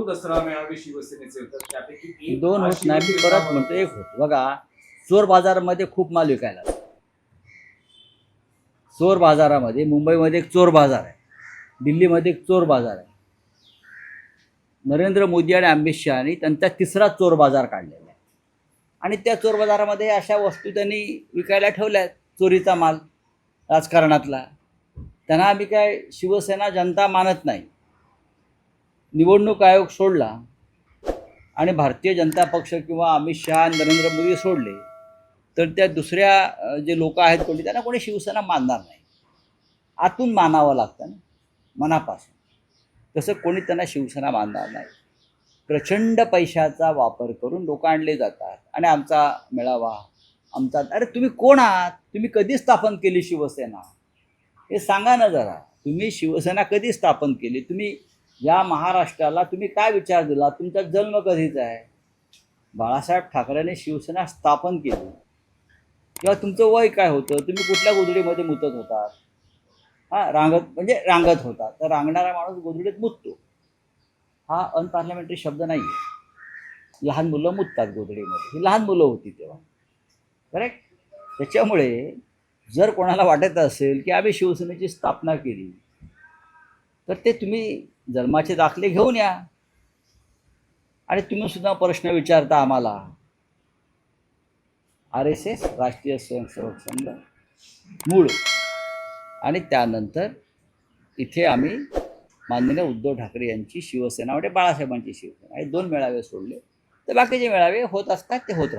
2 दसरा मेळावे शिवसेनेचे होतात, त्यापैकी एक दोन हा होत नाही, मी शिवसेनेचा परत होता. म्हणतो एक होत. बघा, चोर बाजारामध्ये खूप माल विकायला लागला. चोर बाजारामध्ये मुंबईमध्ये एक चोर बाजार आहे, दिल्लीमध्ये एक चोर बाजार आहे. नरेंद्र मोदी आणि अमित शहानी त्यांचा तिसरा चोर बाजार काढलेला आहे. आणि त्या चोर बाजारामध्ये अशा वस्तू त्यांनी विकायला ठेवल्या आहेत, चोरीचा माल राजकारणातला. त्यांना आम्ही काय शिवसेना जनता मानत नाही. निवडणूक आयोग सोडला आणि भारतीय जनता पक्ष किंवा अमित शहा नरेंद्र मोदी सोडले तर त्या दुसऱ्या जे लोक आहेत कोणी, त्यांना कोणी शिवसेना मानणार नाही. आतून मानावं लागतं ना, मनापासून. तसं कोणी त्यांना शिवसेना मानणार नाही. प्रचंड पैशाचा वापर करून लोक आणले जातात आणि आमचा मेळावा, आमचा. अरे तुम्ही कोण आहात? तुम्ही कधी स्थापन केली शिवसेना? हे सांगा ना जरा. तुम्ही शिवसेना कधी स्थापन केली? तुम्ही या महाराष्ट्राला तुम्ही काय विचार दिला? तुमचा जन्म कधीचा आहे? बाळासाहेब ठाकरेंनी शिवसेना स्थापन केली किंवा तुमचं वय काय होतं? तुम्ही कुठल्या गोधडीमध्ये मुतत होतात? रांगत होता. तर रांगणारा माणूस गोधडीत मुततो. हा अनपार्लमेंटरी शब्द नाही आहे. लहान मुलं मुततात गोधडीमध्ये. ही लहान मुलं होती तेव्हा, करेक्ट. त्याच्यामुळे जर कोणाला वाटत असेल की आम्ही शिवसेनेची स्थापना केली, तर ते तुम्ही जन्माचे दाखले घेऊन या. आणि तुम्ही सुद्धा प्रश्न विचारता आम्हाला. RSS राष्ट्रीय स्वयंसेवक संघ मूळ, आणि त्यानंतर इथे आम्ही माननीय उद्धव ठाकरे यांची शिवसेना म्हणजे बाळासाहेबांची शिवसेना, हे 2 मेळावे सोडले तर बाकीचे मेळावे होत असतात, ते होत राहतात.